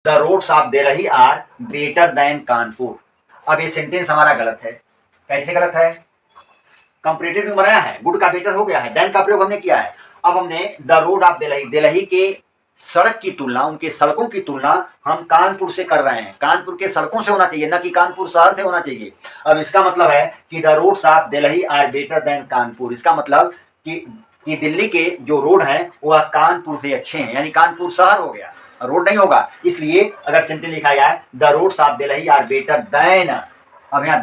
The roads of Delhi are better than Kanpur. अब ये sentence हमारा गलत है। कैसे गलत है? कंपैरेटिव में बनाया है, गुड का बेटर हो गया है, देन का प्रयोग हमने किया है। अब हमने the road of Delhi, Delhi के सड़क की तुलना, उनके सड़कों की तुलना हम कानपुर से कर रहे हैं। कानपुर के सड़कों से होना चाहिए, ना कि कानपुर शहर से होना चाहिए। अब इसका मतलब है कि the roads of Delhi are better than Kanpur. इसका मतलब कि दिल्ली के जो रोड हैं वह कानपुर से अच्छे हैं, यानी कानपुर शहर हो गया, रोड नहीं होगा। इसलिए अगर सेंटेंस लिखा जाए the roads of Delhi are better than, अब यहाँ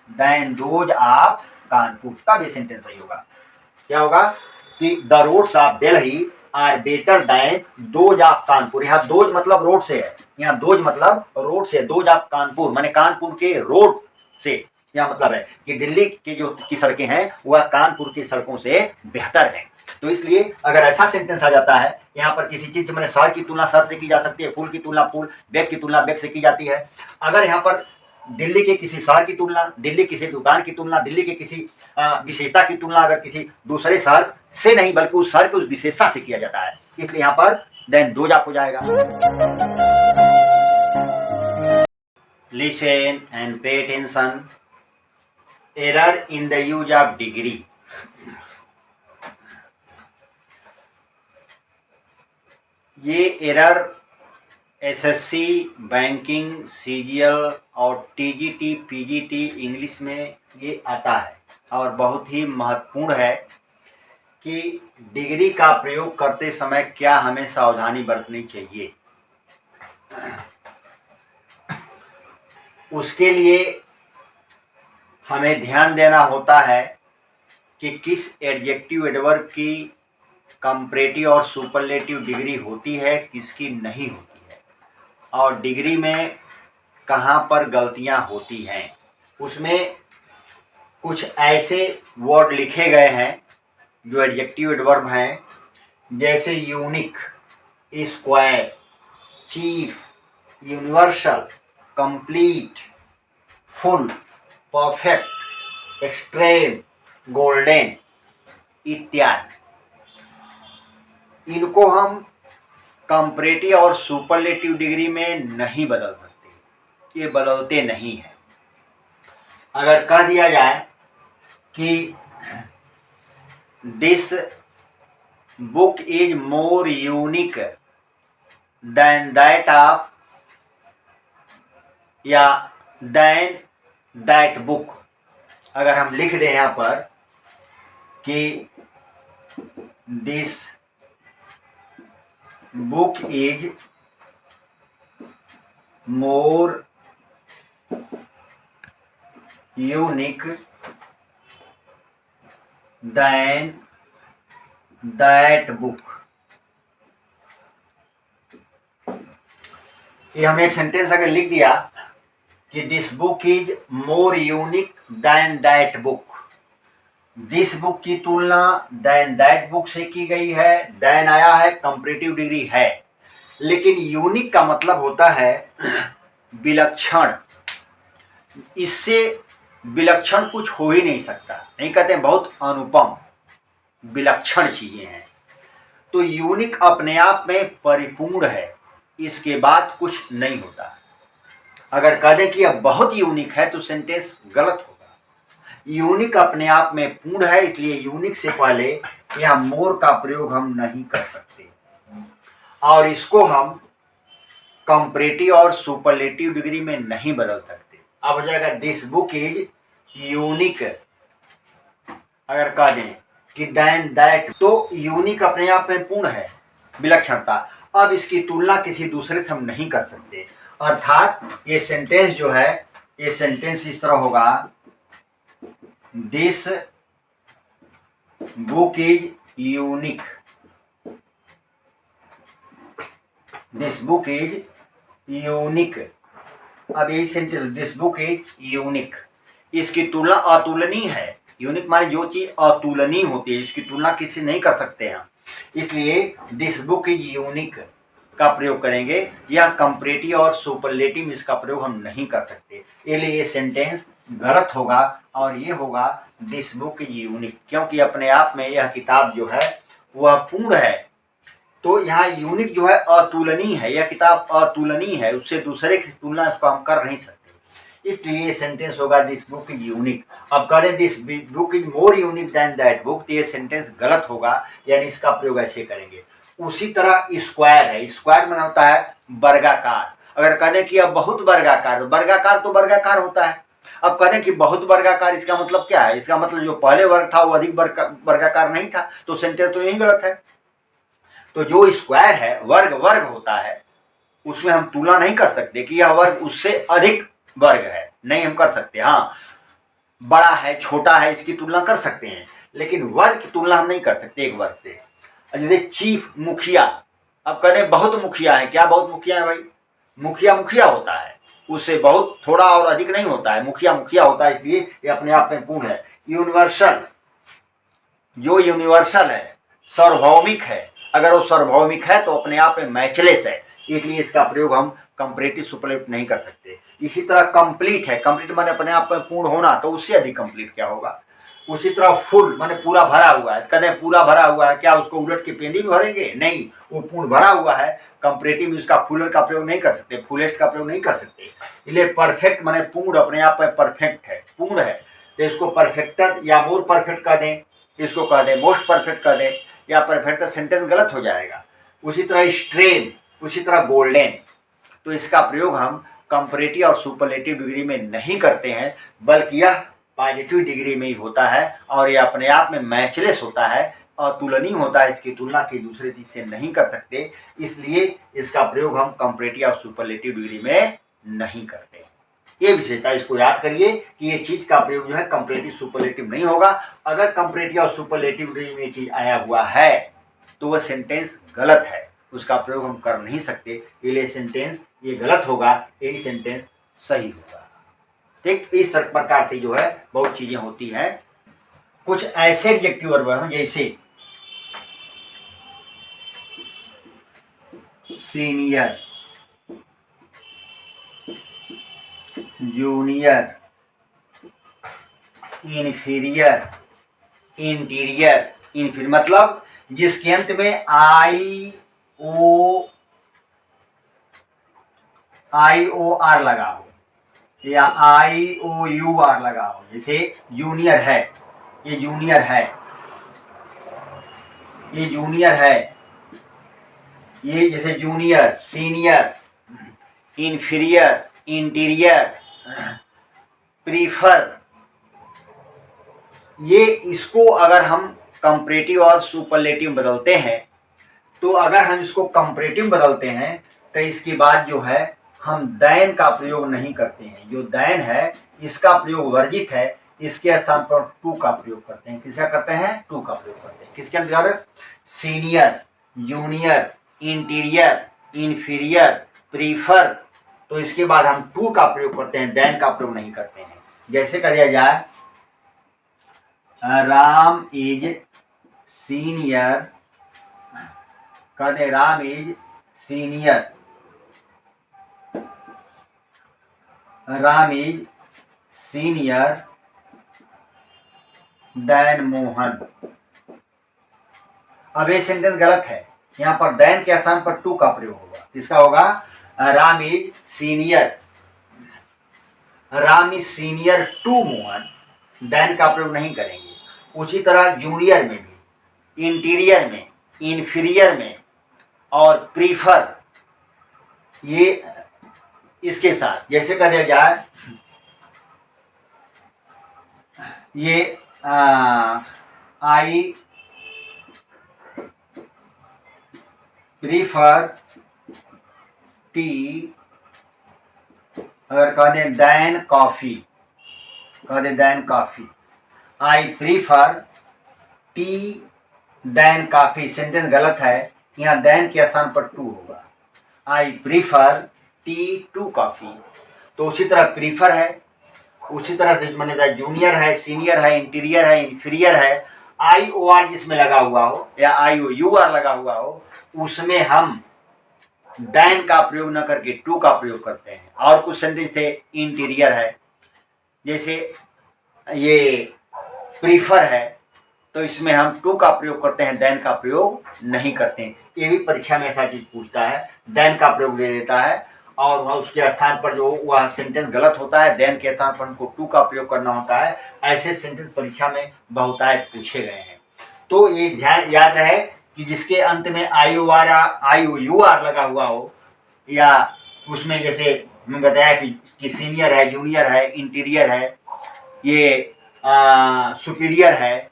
देन दोज ऑफ कानपुर, तब ये सेंटेंस सही होगा। क्या होगा कि the roads of Delhi are better than those of Kanpur. यहाँ दोज मतलब रोड से है, यहाँ दोज मतलब रोड से, दोज ऑफ कानपुर माने कानपुर के रोड से। यह मतलब है कि दिल्ली की जो की सड़कें हैं वह कानपुर की सड़कों से बेहतर हैं। तो इसलिए अगर ऐसा सेंटेंस आ जाता है, यहाँ पर किसी चीज से मैंने शहर की तुलना शहर से की जा सकती है, फूल की तुलना फूल, बैग की तुलना बैग से की जाती है। अगर यहाँ पर दिल्ली के किसी शहर की तुलना, दिल्ली किसी दुकान की तुलना, दिल्ली के किसी विशेषता की तुलना अगर किसी दूसरे शहर से नहीं बल्कि उस शहर के उस विशेषता से किया जाता है, इसलिए यहाँ पर देन दो जाप हो जाएगा। Listen and pay attention. Error in the use of degree. ये एरर एसएससी, बैंकिंग, सीजीएल और टीजीटी, पीजीटी इंग्लिश में ये आता है और बहुत ही महत्वपूर्ण है कि डिग्री का प्रयोग करते समय क्या हमें सावधानी बरतनी चाहिए। उसके लिए हमें ध्यान देना होता है कि किस एडजेक्टिव एडवर्ब की कंपैरेटिव और सुपरलेटिव डिग्री होती है, किसकी नहीं होती है, और डिग्री में कहाँ पर गलतियाँ होती हैं। उसमें कुछ ऐसे वर्ड लिखे गए हैं जो एडजेक्टिव एडवर्ब हैं, जैसे unique, square, chief, universal, complete, full, perfect, extreme, golden इत्यादि। इनको हम कंपैरेटिव और सुपरलेटिव डिग्री में नहीं बदल सकते, ये बदलते नहीं हैं। अगर कह दिया जाए कि this book is more unique than that of, या देन दैट बुक, अगर हम लिख दें यहाँ पर कि this book is more unique than that book, ये हमने सेंटेंस अगर लिख दिया कि this book is more unique than that book, this book की तुलना देन दैट बुक से की गई है, देन आया है, कंपैरेटिव डिग्री है। लेकिन यूनिक का मतलब होता है विलक्षण, इससे विलक्षण कुछ हो ही नहीं सकता, नहीं कहते हैं बहुत अनुपम विलक्षण चीजें हैं। तो यूनिक अपने आप में परिपूर्ण है, इसके बाद कुछ नहीं होता। अगर कह दें कि अब बहुत यूनिक है तो सेंटेंस गलत होगा। यूनिक अपने आप में पूर्ण है, इसलिए यूनिक से पहले यह मोर का प्रयोग हम नहीं कर सकते, और इसको हम कंपैरेटिव और सुपरलेटिव डिग्री में नहीं बदल सकते। अब हो जाएगा दिस बुक इज यूनिक, अगर कह दें कि देन दैट, तो यूनिक अपने आप में पूर्ण है, विलक्षणता। अब इसकी तुलना किसी दूसरे से हम नहीं कर सकते, अर्थात ये सेंटेंस जो है, ये सेंटेंस इस तरह होगा, this book is unique, this book is unique. अब यही sentence this book is unique, इसकी तुलना अतुलनीय है। यूनिक माने जो चीज अतुलनीय होती है, इसकी तुलना किसी नहीं कर सकते हैं, इसलिए दिस बुक इज यूनिक का प्रयोग करेंगे। यह कंपैरेटिव और सुपरलेटिव में इसका प्रयोग हम नहीं कर सकते, इसलिए ये सेंटेंस गलत होगा और ये होगा दिस बुक इज यूनिक, क्योंकि अपने आप में यह किताब जो है वह पूर्ण है, तो यहाँ यूनिक जो है अतुलनीय है, यह किताब अतुलनीय है, उससे दूसरे की तुलना इसको हम कर नहीं सकते, इसलिए ये सेंटेंस होगा दिस बुक इज यूनिक। अब करें this book is more unique than that book, तो ये सेंटेंस गलत होगा, यानी इसका प्रयोग ऐसे करेंगे। उसी तरह स्क्वायर है, स्क्वायर माना होता है वर्गाकार। अगर कहें कि अब बहुत वर्गाकार, वर्गाकार तो वर्गाकार होता है। अब कहें कि बहुत वर्गाकार, इसका मतलब क्या है? इसका मतलब जो पहले वर्ग था वो अधिक वर्गाकार नहीं था, तो सेंटेंस तो यही गलत है। तो जो स्क्वायर है, वर्ग वर्ग होता है, उसमें हम तुलना नहीं कर सकते कि यह वर्ग उससे अधिक वर्ग है, नहीं हम कर सकते। हाँ, बड़ा है छोटा है इसकी तुलना कर सकते हैं, लेकिन वर्ग की तुलना हम नहीं कर सकते एक वर्ग से। जैसे चीफ, मुखिया, अब कहें बहुत मुखिया है, क्या बहुत मुखिया है भाई? मुखिया मुखिया होता है, उससे बहुत थोड़ा और अधिक नहीं होता है, मुखिया मुखिया होता है, इसलिए ये अपने आप में पूर्ण है। यूनिवर्सल, जो यूनिवर्सल है, सार्वभौमिक है, अगर वो सार्वभौमिक है तो अपने आप में मैचलेस है, इसलिए इसका प्रयोग हम कंपैरेटिव सुपरलेटिव नहीं कर सकते। इसी तरह कंप्लीट है, कंप्लीट माने अपने आप में पूर्ण होना, तो उससे अधिक कंप्लीट क्या होगा? उसी तरह फुल माने पूरा भरा हुआ है, कदें पूरा भरा हुआ है, क्या उसको उलट के पेंदी में भरेंगे? नहीं, वो पूर्ण भरा हुआ है। कंपैरेटिव में उसका फुलर का प्रयोग नहीं कर सकते, फुलेस्ट का प्रयोग नहीं कर सकते। इसलिए परफेक्ट माने पूर्ण, अपने आप में परफेक्ट है, पूर्ण है, तो इसको परफेक्टर या मोर परफेक्ट कर दें, इसको कह दें मोस्ट परफेक्ट कर दें, या परफेक्ट, सेंटेंस गलत हो जाएगा। उसी तरह स्ट्रेन, उसी तरह गोल्डन, तो इसका प्रयोग हम कंपैरेटिव और सुपरलेटिव डिग्री में नहीं करते हैं, बल्कि यह पॉजिटिव डिग्री में ही होता है, और यह अपने आप में मैचलेस होता है और तुलनीय होता है, इसकी तुलना की दूसरे चीज से नहीं कर सकते, इसलिए इसका प्रयोग हम कंपैरेटिव और सुपरलेटिव डिग्री में नहीं करते। ये विशेषता इसको याद करिए कि ये चीज का प्रयोग जो है कंपैरेटिव सुपरलेटिव नहीं होगा। अगर कंपैरेटिव और सुपरलेटिव डिग्री में चीज आया हुआ है तो वह सेंटेंस गलत है, उसका प्रयोग हम कर नहीं सकते, इसलिए सेंटेंस ये गलत होगा, यही सेंटेंस सही होगा। ठीक, इस प्रकार से जो है बहुत चीजें होती हैं। कुछ ऐसे एडजेक्टिव वर्ब हैं जैसे senior, junior, inferior, interior. Inferior मतलब जिसके अंत में आई ओ आर लगा हो या IOUR लगा हो। जैसे जूनियर है, ये जूनियर है, ये जूनियर है, ये जैसे junior, senior, inferior, interior, prefer, ये इसको अगर हम कंपैरेटिव और सुपरलेटिव बदलते हैं, तो अगर हम इसको कंपैरेटिव बदलते हैं तो इसके बाद जो है हम दैन का प्रयोग नहीं करते हैं, जो दैन है इसका प्रयोग वर्जित है, इसके स्थान पर टू का प्रयोग करते हैं। किसका करते हैं? टू का प्रयोग करते हैं। किसके अंतर्गत? Senior, junior, interior, inferior, prefer, तो इसके बाद हम टू का प्रयोग करते हैं, दैन का प्रयोग नहीं करते हैं। जैसे कर दिया जाए राम इज सीनियर, कहते Ram is senior, Ram is senior than Mohan. अब ये सेंटेंस गलत है, यहाँ पर दैन के स्थान पर टू का प्रयोग होगा। किसका होगा? Ram is senior, Ram is senior to Mohan, than का प्रयोग नहीं करेंगे। उसी तरह जूनियर में भी, इंटीरियर में, इन्फीरियर में और प्रीफर, ये इसके साथ जैसे कर दिया जाए ये आई प्रीफर टी, अगर कह दें दैन कॉफी, कह दें than coffee, I prefer tea than coffee, sentence गलत है, यहाँ दैन के स्थान पर टू होगा। I prefer tea to coffee, तो उसी तरह प्रीफर है, उसी तरह से मैंने जूनियर है, सीनियर है, इंटीरियर है, इंफीरियर है, IOR जिसमें लगा हुआ हो या IOUR लगा हुआ हो, उसमें हम दैन का प्रयोग न करके टू का प्रयोग करते हैं। और कुछ सेंटेंस से इंटीरियर है, जैसे ये प्रीफर है, तो इसमें हम टू का प्रयोग करते हैं, दैन का प्रयोग नहीं करते हैं। ये भी परीक्षा में ऐसा चीज पूछता है, देन का प्रयोग दे देता है और वह उसके स्थान पर जो वह सेंटेंस गलत होता है, देन के स्थान पर हमको टू का प्रयोग करना होता है। ऐसे सेंटेंस परीक्षा में बहुतायत पूछे गए हैं। तो ये ध्यान याद रहे कि जिसके अंत में IOUR लगा हुआ हो, या उसमें जैसे हमने बताया कि सीनियर है, जूनियर है, इंटीरियर है, ये सुपीरियर है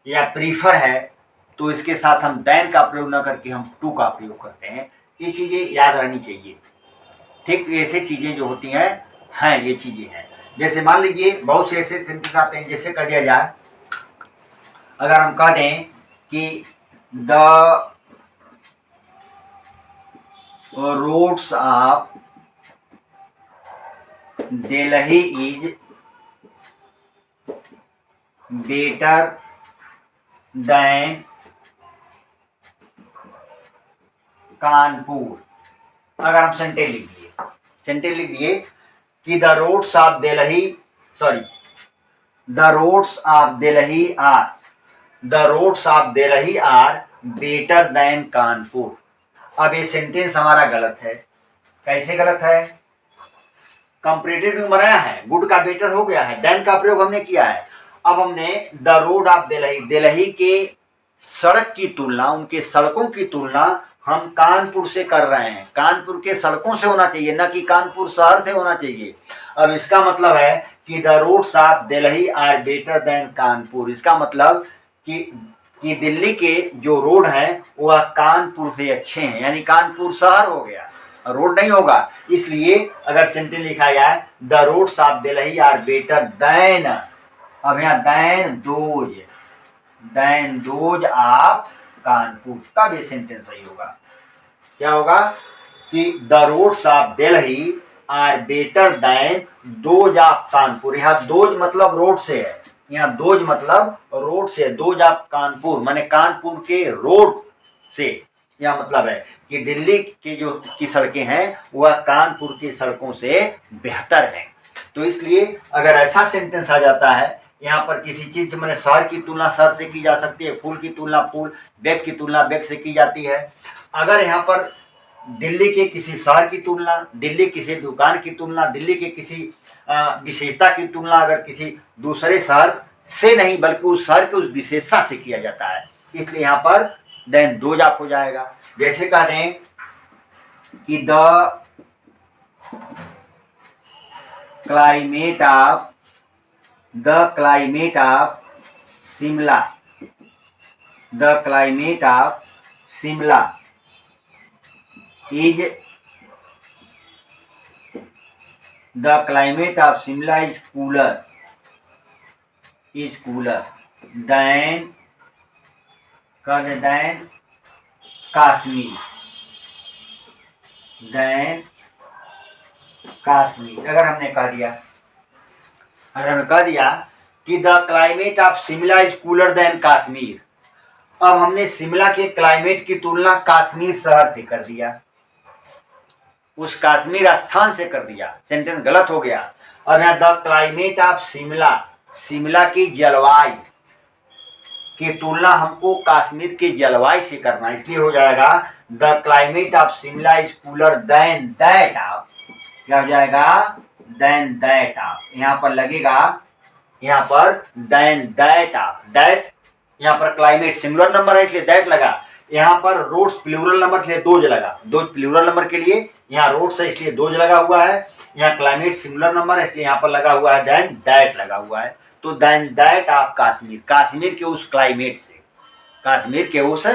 या प्रीफर है, तो इसके साथ हम देन का प्रयोग न करके हम टू का प्रयोग करते हैं। ये चीजें याद रहनी चाहिए। ठीक, ऐसे चीजें जो होती हैं ये चीजें हैं। जैसे मान लीजिए बहुत से ऐसे सेंटेंस आते हैं, जैसे कह दिया जाए, अगर हम कह दें कि the roads of Delhi is better than Kanpur. अगर हम सेंटेंस लिख दिए कि the roads of Delhi are better than Kanpur. अब ये सेंटेंस हमारा गलत है। कैसे गलत है? कंपैरेटिव में बनाया है, गुड का बेटर हो गया है, देन का प्रयोग हमने किया है। अब हमने द रोड ऑफ दिल्ली के सड़क की तुलना, उनके सड़कों की तुलना हम कानपुर से कर रहे हैं। कानपुर के सड़कों से होना चाहिए, न कि कानपुर शहर से होना चाहिए। अब इसका मतलब है कि the roads of Delhi are better than Kanpur. इसका मतलब कि दिल्ली के जो रोड हैं वह कानपुर से अच्छे हैं, यानी कानपुर शहर हो गया, रोड नहीं होगा। इसलिए अगर सेंटेंस लिखा जाए the roads of Delhi are better than, अब यहाँ देन दोज ऑफ कानपुर, तब ये सेंटेंस सही होगा। क्या होगा कि the roads of Delhi are better than those of Kanpur. यहाँ दोज मतलब रोड से है, यहाँ दोज मतलब रोड से, दोज ऑफ कानपुर माने कानपुर के रोड से। यह मतलब है कि दिल्ली की जो की सड़कें हैं वह कानपुर की सड़कों से बेहतर हैं। तो इसलिए अगर ऐसा सेंटेंस आ जाता है, यहाँ पर किसी चीज मैंने शहर की तुलना शहर से की जा सकती है, फूल की तुलना फूल, बैग की तुलना बैग से की जाती है। अगर यहाँ पर दिल्ली के किसी शहर की तुलना, दिल्ली किसी दुकान की तुलना, दिल्ली के किसी विशेषता की तुलना अगर किसी दूसरे शहर से नहीं बल्कि उस शहर के उस विशेषता से किया जाता है, इसलिए यहाँ पर देन दो जाप हो जाएगा। जैसे कह दें कि the climate of Shimla is cooler than Kashmir. अगर हमने कह दिया कि the climate of Shimla is cooler then Kashmir, अब हमने शिमला के क्लाइमेट की तुलना कश्मीर शहर से कर दिया, उस कश्मीर स्थान से कर दिया, सेंटेंस गलत हो गया। और यहाँ द क्लाइमेट ऑफ शिमला की जलवायु की तुलना हमको कश्मीर के जलवायु से करना, इसलिए हो जाएगा the climate of Shimla is cooler than that of. क्या हो जाएगा? Than that of. यहाँ पर लगेगा, यहाँ पर देन दैट ऑफ, दैट यहाँ पर क्लाइमेट सिंगुलर नंबर है इसलिए दैट लगा, यहाँ पर रोड्स प्लूरल नंबर इसलिए दोज लगा, दोज प्लूरल नंबर के लिए यहाँ रोड्स है इसलिए दोज लगा हुआ है, यहाँ क्लाइमेट सिंगुलर नंबर है इसलिए यहाँ पर लगा हुआ है देन दैट लगा हुआ है। तो than that of Kashmir, Kashmir के उस क्लाइमेट से, कश्मीर के उस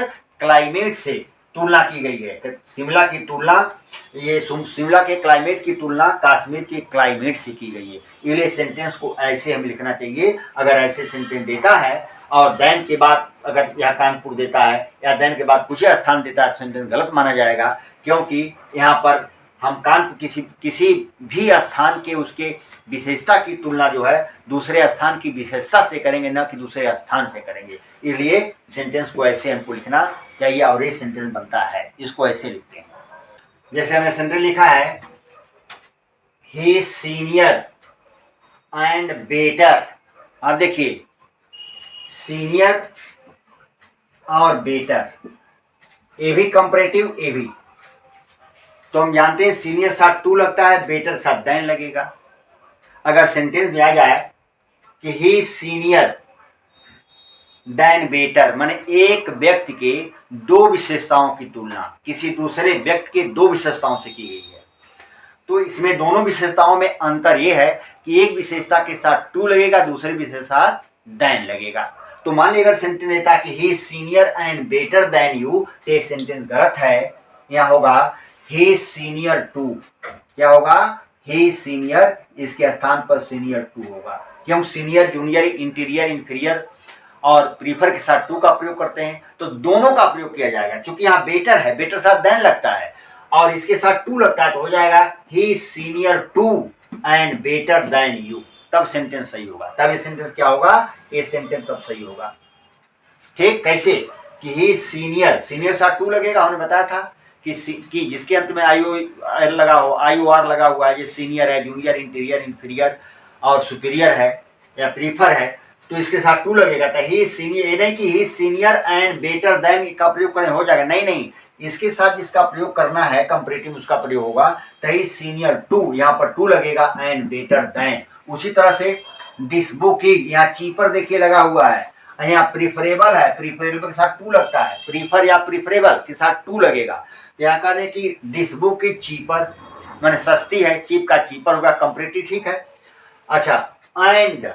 क्लाइमेट से तुलना की गई है। तो शिमला की तुलना, ये शिमला के क्लाइमेट की तुलना कश्मीर के क्लाइमेट से की गई है। इसलिए सेंटेंस को ऐसे हम लिखना चाहिए। अगर ऐसे सेंटेंस देता है और देन के बाद अगर यह कानपुर देता है या देन के बाद कुछ स्थान देता है, सेंटेंस गलत माना जाएगा, क्योंकि यहाँ पर हम कानपुर किसी भी स्थान के उसके विशेषता की तुलना जो है दूसरे स्थान की विशेषता से करेंगे, न कि दूसरे स्थान से करेंगे। इसलिए सेंटेंस को ऐसे हमको लिखना चाहिए और ये सेंटेंस बनता है, इसको ऐसे लिखते हैं। जैसे हमने सेंटेंस लिखा है ही सीनियर एंड बेटर। अब देखिए सीनियर और बेटर, ए भी कंपैरेटिव, ए भी। तो हम जानते हैं सीनियर साथ टू लगता है, बेटर साथ देन लगेगा। अगर सेंटेंस में आ जाए कि ही सीनियर देन बेटर, माने एक व्यक्ति के दो विशेषताओं की तुलना किसी दूसरे व्यक्ति के दो विशेषताओं से की गई है, तो इसमें दोनों विशेषताओं में अंतर यह है कि एक विशेषता के साथ टू लगेगा, दूसरी विशेषता देन लगेगा। तो मान लीजिए अगर सेंटेंस देता है कि he senior and better than you, तो ये सेंटेंस गलत है। यहाँ होगा ही सीनियर टू, क्या होगा, ही सीनियर, इसके स्थान पर सीनियर टू होगा। क्यों, सीनियर, जूनियर, इंटीरियर, इंफीरियर और प्रीफर के साथ टू का प्रयोग करते हैं, तो दोनों का प्रयोग किया जाएगा। क्योंकि यहाँ बेटर है, बेटर साथ देन लगता है और इसके साथ टू लगता है, तो हो जाएगा he senior to and better than you, तब सेंटेंस सही होगा। तब ये सेंटेंस क्या होगा, ये सेंटेंस तब सही होगा। ठीक, कैसे कि ही सीनियर, सीनियर साथ टू लगेगा, हमने बताया था कि जिसके अंत में आई ओ लगा हो, आई ओ आर लगा हुआ है, ये सीनियर है, जूनियर, इंटीरियर, इंफीरियर और सुपीरियर है या प्रीफर है, तो इसके साथ टू लगेगा। तो ही सीनियर, ये नहीं कि he senior and better then का प्रयोग करें हो जाएगा, नहीं नहीं, इसके साथ जिसका प्रयोग करना है कंपैरेटिव उसका प्रयोग होगा। तो ही सीनियर टू, यहाँ पर टू लगेगा, एंड बेटर देन। उसी तरह से दिस बुक इज, यहाँ चीपर देखिए लगा हुआ है, यहाँ प्रीफरेबल है, प्रीफरेबल के साथ टू लगता है, प्रीफर या प्रीफरेबल के साथ टू लगेगा। यहाँ कहने कि दिस बुक इज चीपर, मैंने सस्ती है, चीप का चीपर होगा, कंपैरेटिव, ठीक है। अच्छा, एंड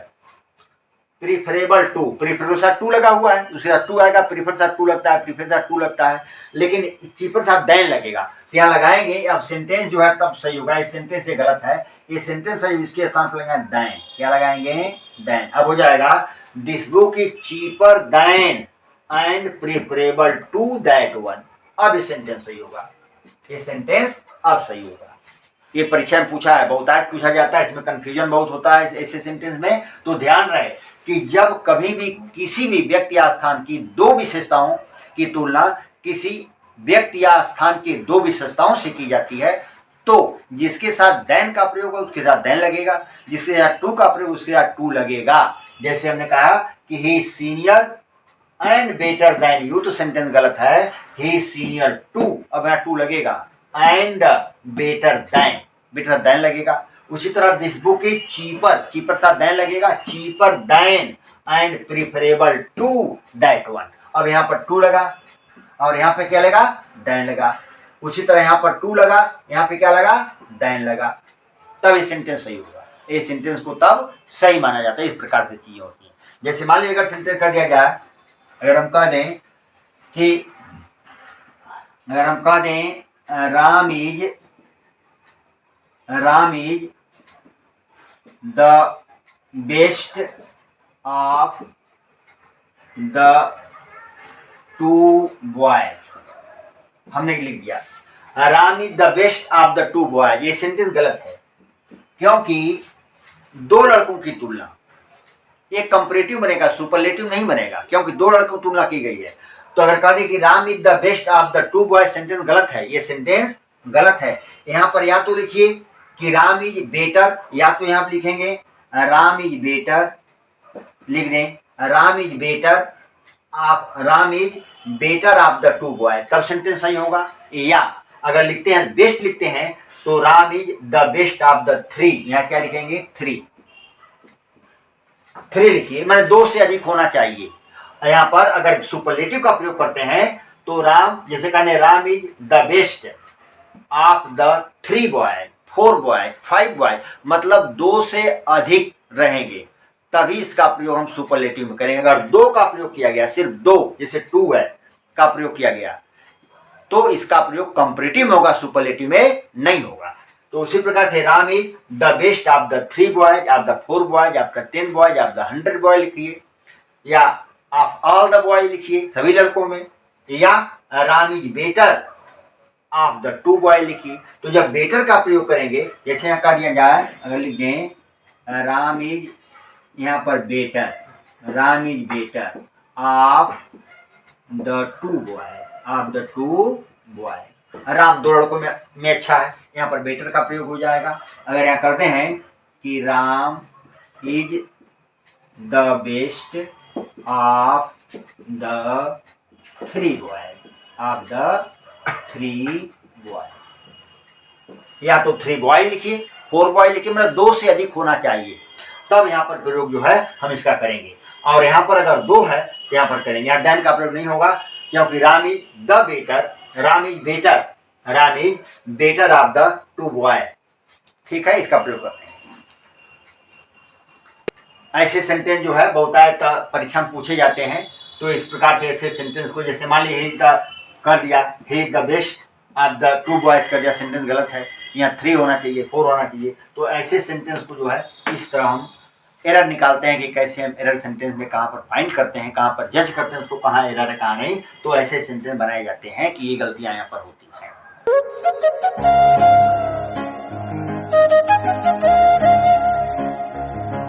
प्रीफरेबल टू, प्रीफरेबल साथ टू लगा हुआ है, उसके साथ टू आएगा, प्रीफर साथ टू लगता है, प्रीफर साथ टू लगता है, लेकिन चीपर साथ देन लगेगा। यहाँ लगाएंगे, अब सेंटेंस जो है तब सही होगा। इस सेंटेंस से गलत है, ये सेंटेंस सही, इसके स्थान पर लगाएंगे देन, क्या लगाएंगे, देन। अब हो जाएगा this book is cheaper than and preferable to that one, अब ये सेंटेंस सही होगा, ये सेंटेंस अब सही होगा। ये परीक्षा में पूछा है, बहुतायत पूछा जाता है, इसमें कंफ्यूजन बहुत होता है ऐसे सेंटेंस में। तो ध्यान रहे कि जब कभी भी किसी भी व्यक्ति या स्थान की दो विशेषताओं की तुलना किसी व्यक्ति या स्थान की दो विशेषताओं से की जाती है, तो जिसके साथ देन का प्रयोग है उसके साथ देन लगेगा, जिसके साथ टू का प्रयोग उसके साथ टू लगेगा। जैसे हमने कहा कि he senior and better than you, तो सेंटेंस गलत है, ही सीनियर टू, अब यहाँ टू लगेगा, and better than, better than लगेगा। उसी तरह this book is cheaper, cheaper था देन लगेगा, cheaper than and preferable to that one. अब यहाँ पर टू लगा और यहाँ पे क्या लगा, देन लगा। उसी तरह यहाँ पर टू लगा, यहाँ पे क्या लगा, देन लगा, तब ये सेंटेंस सही होगा। ये सेंटेंस को तब सही माना जाता है। इस प्रकार से चीजें होती हैं। जैसे मान लीजिए अगर सेंटेंस कर दिया जाए, अगर हम कह दें कि, अगर हम कह दें Ram is the best of the two boys, हमने लिख दिया Ram is the best of the two boys, ये सेंटेंस गलत है। क्योंकि दो लड़कों की तुलना, ये कंपैरेटिव बनेगा, सुपरलेटिव नहीं बनेगा, क्योंकि दो लड़कों की तुलना की गई है। तो अगर कह दें कि Ram is the best of the two boys, sentence गलत है, ये सेंटेंस गलत है। यहाँ पर या तो लिखिए कि राम इज बेटर, या तो यहाँ पर लिखेंगे राम इज बेटर, लिख दें Ram is better of the two boys, तब सेंटेंस सही होगा। या अगर लिखते हैं बेस्ट लिखते हैं तो Ram is the best of the three, यहाँ क्या लिखेंगे, थ्री लिखिए, मैंने दो से अधिक होना चाहिए। यहाँ पर अगर सुपरलेटिव का प्रयोग करते हैं तो राम, जैसे कहने Ram is the best of the three boy, four boy, five boy, मतलब दो से अधिक रहेंगे, तभी इसका प्रयोग हम सुपरलेटिव में करेंगे। अगर दो का प्रयोग किया गया, सिर्फ दो, जैसे टू है का प्रयोग किया गया, तो इसका प्रयोग कंपैरेटिव में होगा, सुपरलेटिव में नहीं होगा। तो उसी प्रकार से Ram is the best of the three boys, of the four boys, of the 10 boys, of the 100 boy लिखिए, या ऑफ ऑल द बॉय लिखिए, सभी लड़कों में, या Ram is better of the two boy लिखिए। तो जब बेटर का प्रयोग करेंगे, जैसे यहाँ कह दिया जाए, अगर लिख दें राम इज, यहाँ पर better, Ram is better of the two boy, of the two boy, Ram दो लड़कों में अच्छा है, यहाँ पर बेटर का प्रयोग हो जाएगा। अगर यहाँ करते हैं कि Ram is the best of the three boys, of the 3 boy. या तो 3 बॉय लिखिए, 4 बॉय लिखिए, मतलब 2 से अधिक होना चाहिए, तब यहाँ पर प्रयोग जो है हम इसका करेंगे। और यहाँ पर अगर 2 है तो यहाँ पर करेंगे, यहाँ देन का प्रयोग नहीं होगा, क्योंकि Ram is the better, Ram is better of the 2 boy. ठीक है, इसका प्रयोग करते हैं। ऐसे सेंटेंस जो है बहुतायत परीक्षा में पूछे जाते हैं, तो इस प्रकार के ऐसे सेंटेंस को, जैसे मान लीजिए ही इज द कर दिया, he is the best of the 2 boys कर दिया, सेंटेंस गलत है, यहाँ 3 होना चाहिए, 4 होना चाहिए। तो ऐसे सेंटेंस को जो है इस तरह हम एरर निकालते हैं कि कैसे हम एरर सेंटेंस में कहाँ पर फाइंड करते हैं, कहाँ पर जज करते हैं उसको, कहाँ एरर है कहाँ नहीं। तो ऐसे सेंटेंस बनाए जाते हैं कि ये गलतियाँ यहाँ पर होती हैं।